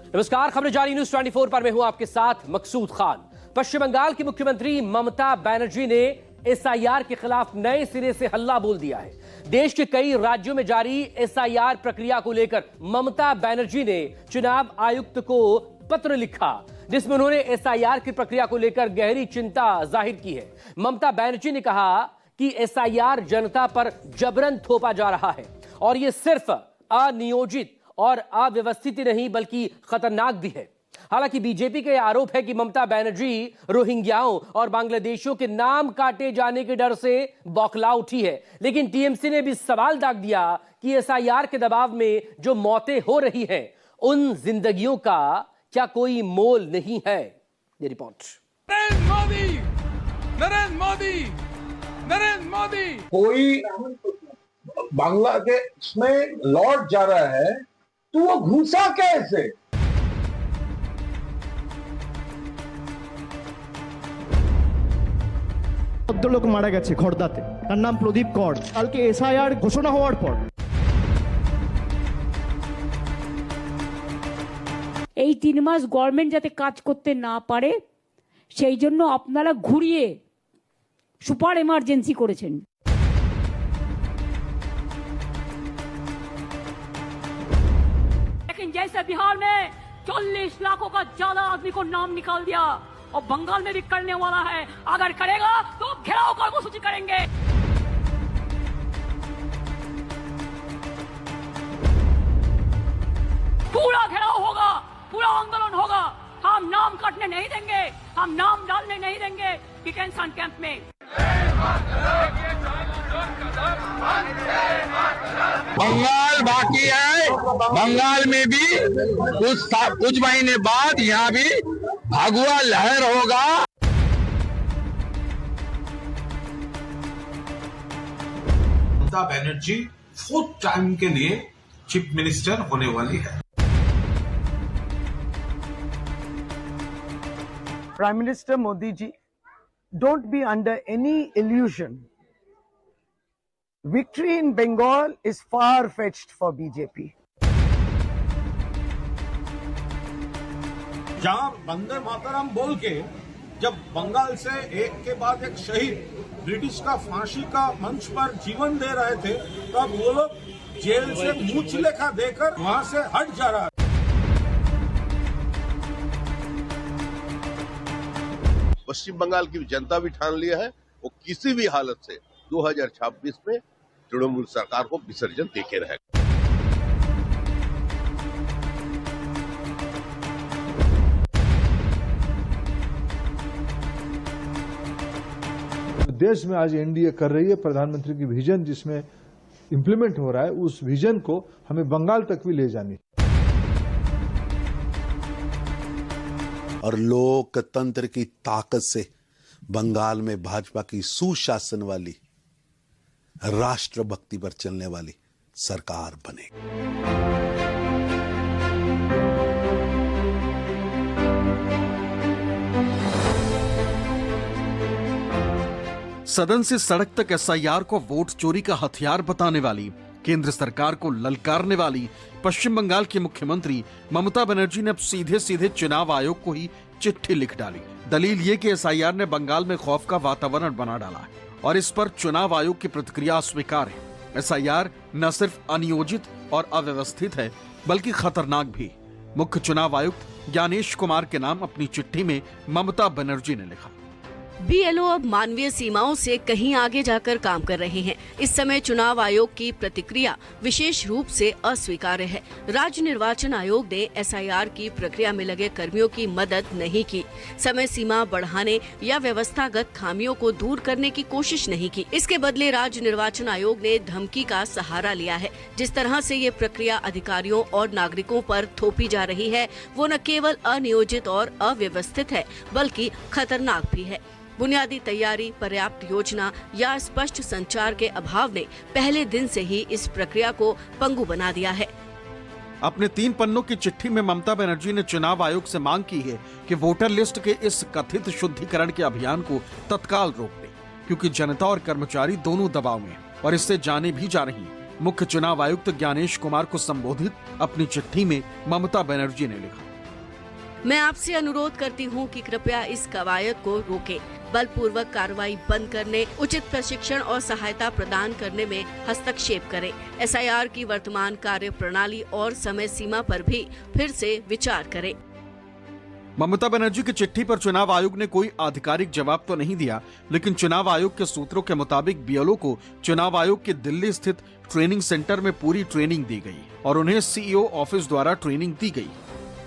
नमस्कार, खबरें जारी न्यूज 24 पर मैं हूं आपके साथ मकसूद खान। पश्चिम बंगाल की मुख्यमंत्री ममता बनर्जी ने एसआईआर के खिलाफ नए सिरे से हल्ला बोल दिया है। देश के कई राज्यों में जारी एसआईआर प्रक्रिया को लेकर ममता बनर्जी ने चुनाव आयुक्त को पत्र लिखा, जिसमें उन्होंने एसआईआर की प्रक्रिया को लेकर गहरी चिंता जाहिर की है। ममता बनर्जी ने कहा कि एसआईआर जनता पर जबरन थोपा जा रहा है और यह सिर्फ अनियोजित और अव्यवस्थित नहीं बल्कि खतरनाक भी है। हालांकि बीजेपी का आरोप है कि ममता बनर्जी रोहिंग्याओं और बांग्लादेशियों के नाम काटे जाने के डर से बौखला उठी है, लेकिन टीएमसी ने भी सवाल दाग दिया कि एसआईआर के दबाव में जो मौतें हो रही हैं, उन जिंदगियों का क्या कोई मोल नहीं है। ये रिपोर्ट। नरेंद्र मोदी कोई बांग्लादेश में लौट जा रहा है तो वो घुसा कैसे? ভদ্রলোক মারা গেছে খড়দাতে, তার নাম প্রদীপ কর। কালকে এসআইআর ঘোষণা হওয়ার পর এই 3 মাস গভর্নমেন্ট যাতে কাজ করতে না পারে সেই জন্য আপনারা ঘুরিয়ে সুপার এমার্জেন্সি করেছেন। लेकिन जैसे बिहार में 40 लाखों का ज्यादा आदमी को नाम निकाल दिया और बंगाल में भी करने वाला है, अगर करेगा तो घेराव कर्मसूची करेंगे। पूरा घेराव होगा, पूरा आंदोलन होगा। हम नाम काटने नहीं देंगे, हम नाम डालने नहीं देंगे डिटेंशन कैंप में। बंगाल बाकी है, बंगाल में भी कुछ महीने बाद यहाँ भी भगवा लहर होगा। ममता बनर्जी 4th टाइम के लिए चीफ मिनिस्टर होने वाली है। Prime Minister Modi ji, don't be under any illusion. Victory in Bengal is far-fetched for BJP. जहां वंदे मातरम बोल के जब बंगाल से एक के बाद एक शहीद ब्रिटिश का फांसी का मंच पर जीवन दे रहे थे, तब वो लोग जेल से मुंह लेखा देकर वहां से हट जा रहा है। पश्चिम बंगाल की जनता भी ठान लिया है वो किसी भी हालत से 2026 में तृणमूल सरकार को विसर्जन देके रहेगा। देश में आज एनडीए कर रही है, प्रधानमंत्री की विजन जिसमें इंप्लीमेंट हो रहा है, उस विजन को हमें बंगाल तक भी ले जानी। और लोकतंत्र की ताकत से बंगाल में भाजपा की सुशासन वाली, राष्ट्रभक्ति पर चलने वाली सरकार बनेगी। सदन से सड़क तक एसआईआर को वोट चोरी का हथियार बताने वाली, केंद्र सरकार को ललकारने वाली पश्चिम बंगाल की मुख्यमंत्री ममता बनर्जी ने अब सीधे सीधे चुनाव आयोग को ही चिट्ठी लिख डाली। दलील ये कि एसआईआर ने बंगाल में खौफ का वातावरण बना डाला है और इस पर चुनाव आयोग की प्रतिक्रिया अस्वीकार है। एसआईआर न सिर्फ अनियोजित और अव्यवस्थित है बल्कि खतरनाक भी। मुख्य चुनाव आयुक्त ज्ञानेश कुमार के नाम अपनी चिट्ठी में ममता बनर्जी ने लिखा। बीएलओ अब मानवीय सीमाओं से कहीं आगे जाकर काम कर रहे हैं। इस समय चुनाव आयोग की प्रतिक्रिया विशेष रूप से अस्वीकार्य है। राज्य निर्वाचन आयोग ने एसआईआर की प्रक्रिया में लगे कर्मियों की मदद नहीं की, समय सीमा बढ़ाने या व्यवस्थागत खामियों को दूर करने की कोशिश नहीं की। इसके बदले राज्य निर्वाचन आयोग ने धमकी का सहारा लिया है। जिस तरह से ये प्रक्रिया अधिकारियों और नागरिकों पर थोपी जा रही है, वो न केवल अनियोजित और अव्यवस्थित है बल्कि खतरनाक भी है। बुनियादी तैयारी, पर्याप्त योजना या स्पष्ट संचार के अभाव ने पहले दिन से ही इस प्रक्रिया को पंगु बना दिया है। अपने 3 पन्नों की चिट्ठी में ममता बनर्जी ने चुनाव आयोग से मांग की है कि वोटर लिस्ट के इस कथित शुद्धिकरण के अभियान को तत्काल रोक दे, क्योंकि जनता और कर्मचारी दोनों दबाव में हैं और इससे जाने भी जा रही हैं। मुख्य चुनाव आयुक्त ज्ञानेश कुमार को संबोधित अपनी चिट्ठी में ममता बनर्जी ने लिखा। मैं आपसे अनुरोध करती हूं कि कृपया इस कवायद को रोकें, बलपूर्वक कार्रवाई बंद करने, उचित प्रशिक्षण और सहायता प्रदान करने में हस्तक्षेप करें। एसआईआर की वर्तमान कार्य प्रणाली और समय सीमा पर भी फिर से विचार करें। ममता बनर्जी की चिट्ठी पर चुनाव आयोग ने कोई आधिकारिक जवाब तो नहीं दिया, लेकिन चुनाव आयोग के सूत्रों के मुताबिक बीएलओ को चुनाव आयोग के दिल्ली स्थित ट्रेनिंग सेंटर में पूरी ट्रेनिंग दी गई और उन्हें सीईओ ऑफिस द्वारा ट्रेनिंग दी गई।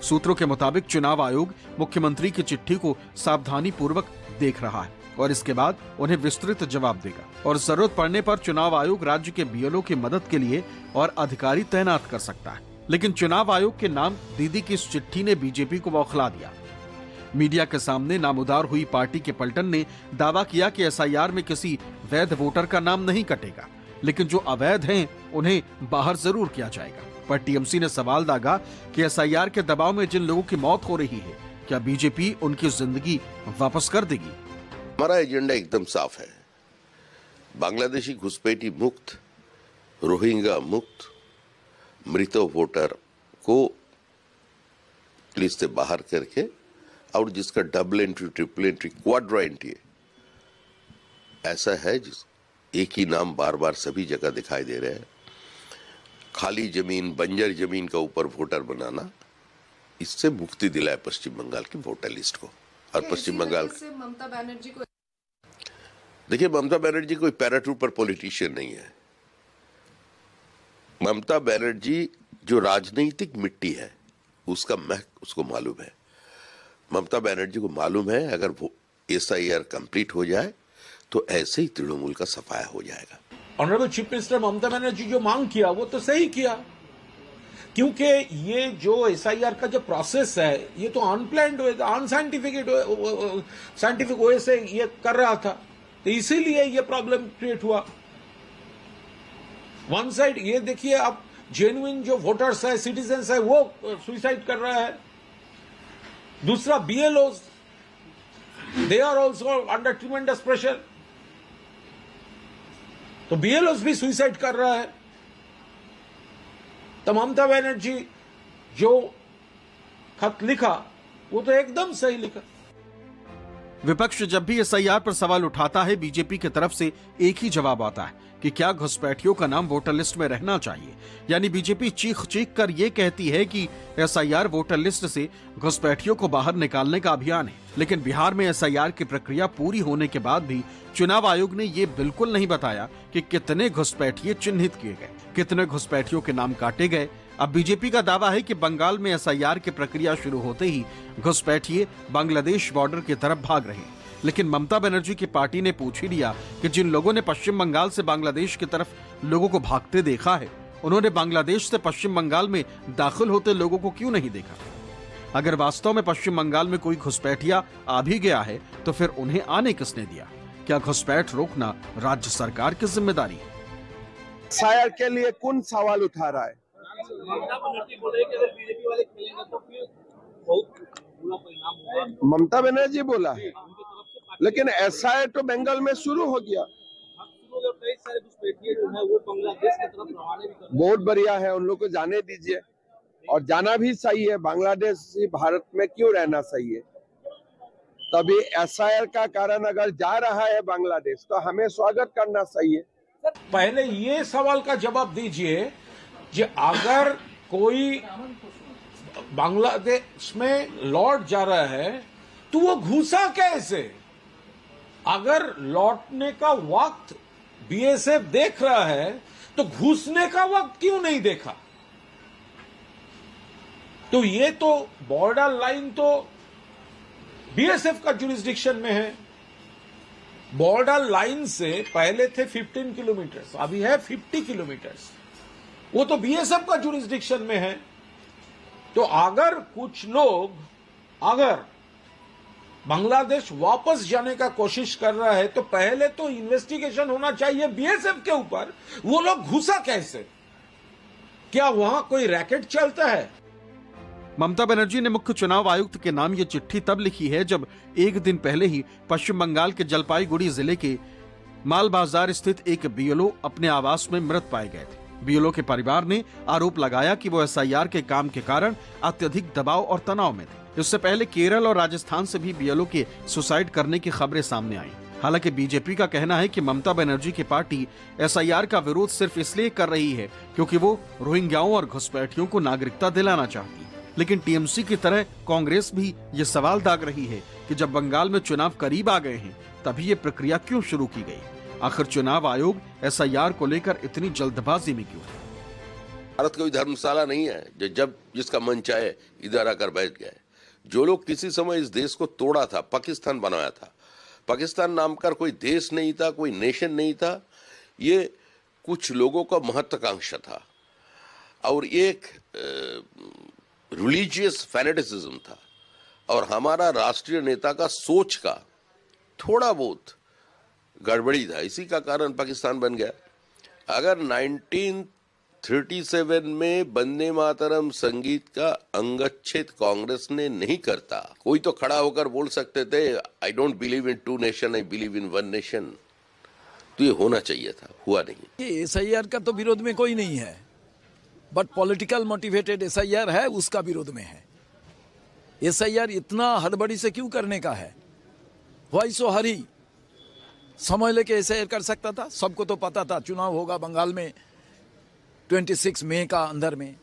सूत्रों के मुताबिक चुनाव आयोग मुख्यमंत्री की चिट्ठी को सावधानी पूर्वक देख रहा है और इसके बाद उन्हें विस्तृत जवाब देगा और जरूरत पड़ने पर चुनाव आयोग राज्य के बीएलओ की मदद के लिए और अधिकारी तैनात कर सकता है। लेकिन चुनाव आयोग के नाम दीदी की इस चिट्ठी ने बीजेपी को बौखला दिया। मीडिया के सामने नामुदार हुई पार्टी के पलटन ने दावा किया कि एसआईआर में किसी वैध वोटर का नाम नहीं कटेगा, लेकिन जो अवैध हैं उन्हें बाहर जरूर किया जाएगा। पर टीएमसी ने सवाल दागा कि एसआईआर के दबाव में जिन लोगों की मौत हो रही है, क्या बीजेपी उनकी जिंदगी वापस कर देगी? हमारा एजेंडा एकदम साफ है, बांग्लादेशी घुसपैठी मुक्त, रोहिंग्या मुक्त, मृत वोटर को लिस्ट से बाहर करके और जिसका double entry, triple entry, Quadra entry ऐसा है जिस एक ही नाम बार बार सभी जगह दिखाई दे रहे हैं, खाली जमीन, बंजर जमीन का ऊपर वोटर बनाना, इससे मुक्ति दिलाए पश्चिम बंगाल की वोटर लिस्ट को। और पश्चिम बंगाल से ममता बनर्जी को, देखिए, ममता बनर्जी कोई पैराट्रूपर पॉलिटिशियन नहीं है। ममता बनर्जी जो राजनीतिक मिट्टी है उसका महक उसको मालूम है। ममता बनर्जी को मालूम है अगर वो एसआईआर कंप्लीट हो जाए तो ऐसे ही तृणमूल का सफाया हो जाएगा। Honourable chief minister Mamata Banerjee जो मांग किया वो तो सही किया, क्योंकि ये जो एसआईआर का जो प्रोसेस है ये तो अनप्लान्ड, साइंटिफिक वे से ये कर रहा था, तो इसीलिए ये प्रॉब्लम क्रिएट हुआ। वन साइड ये देखिए, अब जेन्युइन जो वोटर्स है, सिटीजन्स है, वो सुसाइड कर रहा है। दूसरा BLOs, they are also under tremendous pressure, तो बीएलओज भी सुसाइड कर रहा है। तो ममता बनर्जी जो खत लिखा वो तो एकदम सही लिखा। विपक्ष जब भी एसआईआर पर सवाल उठाता है, बीजेपी की तरफ से एक ही जवाब आता है कि क्या घुसपैठियों का नाम वोटर लिस्ट में रहना चाहिए। यानी बीजेपी चीख चीख कर ये कहती है कि एसआईआर वोटर लिस्ट से घुसपैठियों को बाहर निकालने का अभियान है। लेकिन बिहार में एसआईआर की प्रक्रिया पूरी होने के बाद भी चुनाव आयोग ने ये बिल्कुल नहीं बताया कि कितने घुसपैठिए चिन्हित किए गए, कितने घुसपैठियों के नाम काटे गए। अब बीजेपी का दावा है कि बंगाल में एसआईआर की प्रक्रिया शुरू होते ही घुसपैठिए बांग्लादेश बॉर्डर की तरफ भाग रहे। लेकिन ममता बनर्जी की पार्टी ने पूछ ही लिया कि जिन लोगों ने पश्चिम बंगाल से बांग्लादेश की तरफ लोगों को भागते देखा है, उन्होंने बांग्लादेश से पश्चिम बंगाल में दाखिल होते लोगों को क्यों नहीं देखा? अगर वास्तव में पश्चिम बंगाल में कोई घुसपैठिया आ भी गया है तो फिर उन्हें आने किसने दिया? क्या घुसपैठ रोकना राज्य सरकार की जिम्मेदारी है? एसआईआर के लिए कौन सवाल उठा रहा है? ममता बनर्जी बोला है, लेकिन एसआईआर तो बंगाल में शुरू हो गया। बहुत बढ़िया है, उन लोग को जाने दीजिए, और जाना भी सही है। बांग्लादेश भारत में क्यों रहना सही है? तभी एसआईआर का कारण अगर जा रहा है बांग्लादेश तो हमें स्वागत करना सही है। पहले ये सवाल का जवाब दीजिए कि अगर कोई बांग्लादेश में लौट जा रहा है तो वो घुसा कैसे? अगर लौटने का वक्त बीएसएफ देख रहा है तो घुसने का वक्त क्यों नहीं देखा? तो ये तो बॉर्डर लाइन तो बीएसएफ का जुरिस्डिक्शन में है। बॉर्डर लाइन से पहले थे 15 किलोमीटर, अभी है 50 किलोमीटर, वो तो बीएसएफ का जुरिस्डिक्शन में है। तो अगर कुछ लोग अगर बांग्लादेश वापस जाने का कोशिश कर रहा है तो पहले तो इन्वेस्टिगेशन होना चाहिए बीएसएफ के ऊपर, वो लोग घुसा कैसे? क्या वहां कोई रैकेट चलता है? ममता बनर्जी ने मुख्य चुनाव आयुक्त के नाम ये चिट्ठी तब लिखी है जब एक दिन पहले ही पश्चिम बंगाल के जलपाईगुड़ी जिले के माल बाजार स्थित एक बीएलओ अपने आवास में मृत पाए गए थे। बीएलओ के परिवार ने आरोप लगाया कि वो एसआईआर के काम के कारण अत्यधिक दबाव और तनाव में थे। इससे पहले केरल और राजस्थान से भी बीएलओ के सुसाइड करने की खबरें सामने आई। हालांकि बीजेपी का कहना है कि ममता बनर्जी की पार्टी एसआईआर का विरोध सिर्फ इसलिए कर रही है क्योंकि वो रोहिंग्याओं और घुसपैठियों को नागरिकता दिलाना चाहती है। लेकिन टीएमसी की तरह कांग्रेस भी ये सवाल दाग रही है कि जब बंगाल में चुनाव करीब आ गए हैं तभी ये प्रक्रिया क्यों शुरू की गई? आखिर चुनाव आयोग एसआईआर को लेकर इतनी जल्दबाजी में क्यों है? भारत कोई धर्मशाला नहीं है जब जिसका मन चाहे इधर आकर बैठ गए। जो लोग किसी समय इस देश को तोड़ा था, पाकिस्तान बनाया था, पाकिस्तान नाम का कोई देश नहीं था, कोई नेशन नहीं था, ये कुछ लोगों का महत्वाकांक्षा था और एक रिलीजियस फैनेटिसिज्म था और हमारा राष्ट्रीय नेता का सोच का थोड़ा बहुत गड़बड़ी था। इसी का कारण पाकिस्तान बन गया। अगर 1937 में वंदे मातरम संगीत का अंगच्छेद कांग्रेस ने नहीं करता, कोई तो खड़ा होकर बोल सकते थे I don't believe in 2 nation, I believe in 1 nation. तो ये होना चाहिए था, हुआ नहीं। ये एसआईआर का तो विरोध में कोई नहीं है, बट पॉलिटिकल मोटिवेटेड एसआईआर है, उसका विरोध में है। एसआईआर इतना हड़बड़ी से क्यों करने का है? व्हाई सो हरी? समय लेके एसआईआर कर सकता था। सबको तो पता था चुनाव होगा बंगाल में 26 मई का अंदर में,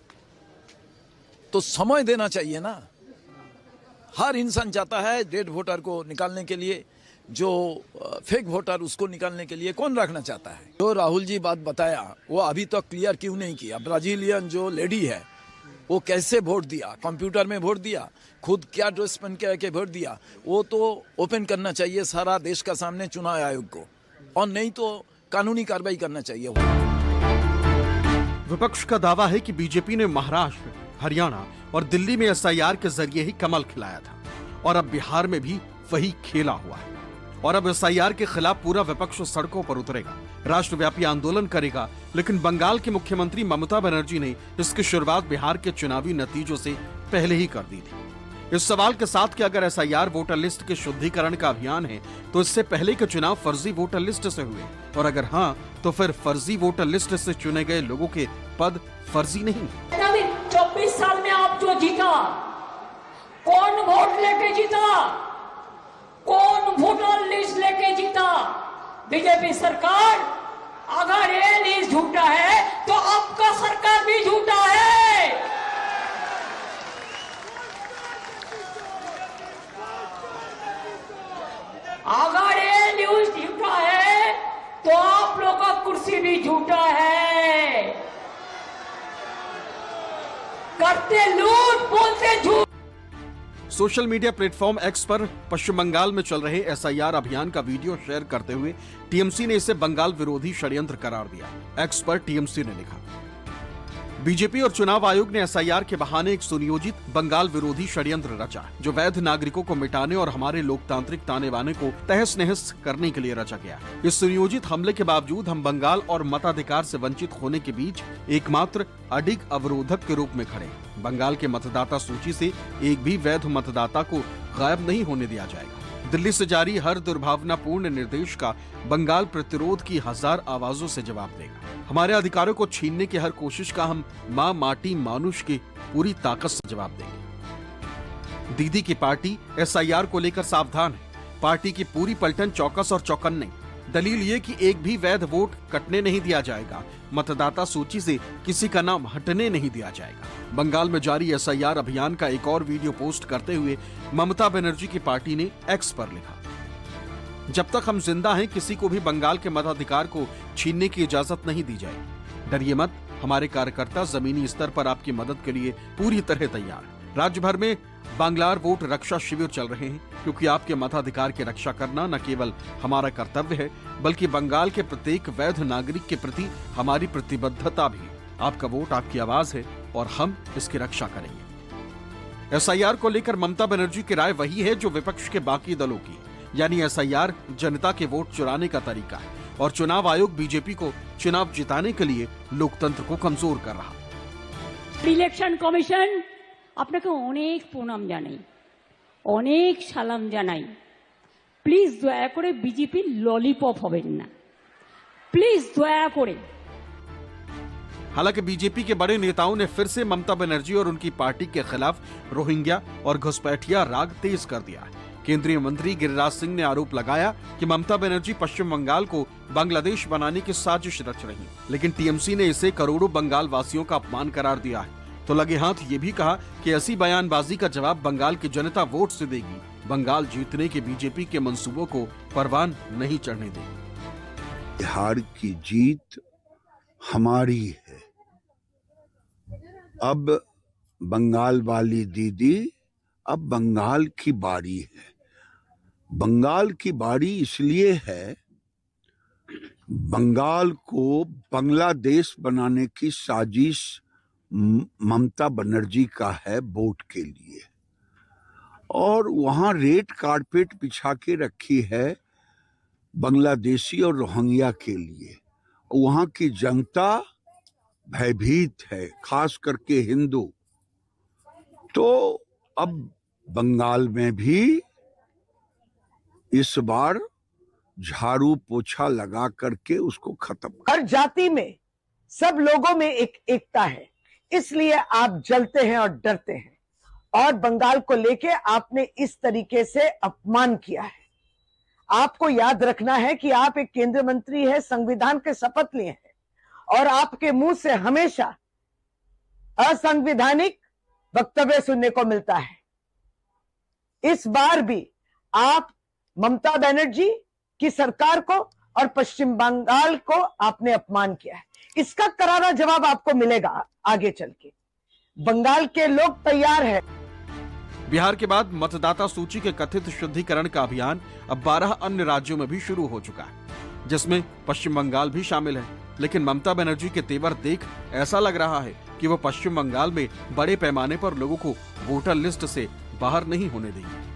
तो समय देना चाहिए ना। हर इंसान चाहता है डेड वोटर को निकालने के लिए, जो फेक वोटर उसको निकालने के लिए कौन रखना चाहता है? जो राहुल जी बात बताया वो अभी तक क्लियर क्यों नहीं किया? ब्राजीलियन जो लेडी है वो कैसे वोट दिया? कंप्यूटर में वोट दिया, खुद क्या ड्रेस पहन के वोट दिया? वो तो ओपन करना चाहिए सारा देश का सामने चुनाव आयोग को, और नहीं तो कानूनी कार्रवाई करना चाहिए। विपक्ष का दावा है कि बीजेपी ने महाराष्ट्र, हरियाणा और दिल्ली में एसआईआर के जरिए ही कमल खिलाया था और अब बिहार में भी वही खेला हुआ है और अब एसआईआर के खिलाफ पूरा विपक्ष सड़कों पर उतरेगा, राष्ट्रव्यापी आंदोलन करेगा। लेकिन बंगाल की मुख्यमंत्री ममता बनर्जी ने इसकी शुरुआत बिहार के चुनावी नतीजों से पहले ही कर दी थी। इस सवाल के साथ कि अगर एसआईआर वोटर लिस्ट के शुद्धिकरण का अभियान है तो इससे पहले के चुनाव फर्जी वोटर लिस्ट से हुए, और अगर हाँ तो फिर फर्जी वोटर लिस्ट से चुने गए लोगों के पद फर्जी नहीं। 24 साल में आप जो जीता, कौन वोट लेके जीता? कौन वोटर लिस्ट लेके जीता? बीजेपी सरकार। अगर ये लिस्ट झूठा है तो आपका सरकार भी झूठा है। अगर ये लिस्ट झूठा है तो आप लोग का कुर्सी भी झूठा है। करते लूट, बोलते झूठ। सोशल मीडिया प्लेटफॉर्म एक्स पर पश्चिम बंगाल में चल रहे एसआईआर अभियान का वीडियो शेयर करते हुए टीएमसी ने इसे बंगाल विरोधी षड्यंत्र करार दिया। एक्स पर टीएमसी ने लिखा, बीजेपी और चुनाव आयोग ने एसआईआर के बहाने एक सुनियोजित बंगाल विरोधी षड्यंत्र रचा जो वैध नागरिकों को मिटाने और हमारे लोकतांत्रिक ताने बाने को तहस नहस करने के लिए रचा गया। इस सुनियोजित हमले के बावजूद हम बंगाल और मताधिकार से वंचित होने के बीच एकमात्र अडिग अवरोधक के रूप में खड़े। बंगाल के मतदाता सूची से एक भी वैध मतदाता को गायब नहीं होने दिया जाएगा। दिल्ली से जारी हर दुर्भावनापूर्ण निर्देश का बंगाल प्रतिरोध की 1000 आवाजों से जवाब देगा। हमारे अधिकारों को छीनने की हर कोशिश का हम माँ माटी मानुष की पूरी ताकत से जवाब देंगे। दीदी की पार्टी एसआईआर को लेकर सावधान है। पार्टी की पूरी पलटन चौकस और चौकन्ने। दलील ये कि एक भी वैध वोट कटने नहीं दिया जाएगा, मतदाता सूची से किसी का नाम हटने नहीं दिया जाएगा। बंगाल में जारी एसआईआर अभियान का एक और वीडियो पोस्ट करते हुए ममता बनर्जी की पार्टी ने एक्स पर लिखा, जब तक हम जिंदा हैं किसी को भी बंगाल के मताधिकार को छीनने की इजाजत नहीं दी जाएगी। डरिए मत, हमारे कार्यकर्ता जमीनी स्तर पर आपकी मदद के लिए पूरी तरह तैयार हैं। राज्य भर में बांग्लार वोट रक्षा शिविर चल रहे हैं क्योंकि आपके मताधिकार की रक्षा करना न केवल हमारा कर्तव्य है बल्कि बंगाल के प्रत्येक वैध नागरिक के प्रति हमारी प्रतिबद्धता भी। आपका वोट आपकी आवाज है और हम इसकी रक्षा करेंगे। एसआईआर को लेकर ममता बनर्जी की राय वही है जो विपक्ष के बाकी दलों की, यानी एसआईआर जनता के वोट चुराने का तरीका है और चुनाव आयोग बीजेपी को चुनाव जिताने के लिए लोकतंत्र को कमजोर कर रहा। इलेक्शन कमिशन আপনাকে অনেক প্রণাম জানাই, অনেক সালাম জানাই। প্লিজ দয়া করে বিজেপির ললিপপ হবেন না, প্লিজ দয়া করে। हालांकि बीजेपी के बड़े नेताओं ने फिर से ममता बनर्जी और उनकी पार्टी के खिलाफ रोहिंग्या और घुसपैठिया राग तेज कर दिया है। केंद्रीय मंत्री गिरिराज सिंह ने आरोप लगाया कि ममता बनर्जी पश्चिम बंगाल को बांग्लादेश बनाने की साजिश रच रही, लेकिन टीएमसी ने इसे करोड़ों बंगाल वासियों का अपमान करार दिया है। तो लगे हाथ ये भी कहा कि ऐसी बयानबाजी का जवाब बंगाल की जनता वोट से देगी। बंगाल जीतने के बीजेपी के मंसूबों को परवान नहीं चढ़ने देगी। बिहार की जीत हमारी है। अब बंगाल वाली दीदी, अब बंगाल की बारी है। बंगाल की बारी इसलिए है, बंगाल को बांग्लादेश बनाने की साजिश ममता बनर्जी का है वोट के लिए, और वहां रेड कारपेट बिछा के रखी है बांग्लादेशी और रोहिंग्या के लिए। वहां की जनता भयभीत है, खास करके हिंदू। तो अब बंगाल में भी इस बार झाड़ू पोछा लगा करके उसको खत्म। हर जाति में, सब लोगों में एक एकता है, इसलिए आप जलते हैं और डरते हैं। और बंगाल को लेके आपने इस तरीके से अपमान किया है। आपको याद रखना है कि आप एक केंद्रीय मंत्री है, संविधान के शपथ लिए हैं, और आपके मुंह से हमेशा असंवैधानिक वक्तव्य सुनने को मिलता है। इस बार भी आप ममता बनर्जी की सरकार को और पश्चिम बंगाल को आपने अपमान किया है। इसका करारा जवाब आपको मिलेगा आगे चल के। बंगाल के लोग तैयार हैं। बिहार के बाद मतदाता सूची के कथित शुद्धिकरण का अभियान अब 12 अन्य राज्यों में भी शुरू हो चुका है, जिसमें पश्चिम बंगाल भी शामिल है। लेकिन ममता बनर्जी के तेवर देख ऐसा लग रहा है कि वो पश्चिम बंगाल में बड़े पैमाने पर लोगों को वोटर लिस्ट से बाहर नहीं होने देंगी।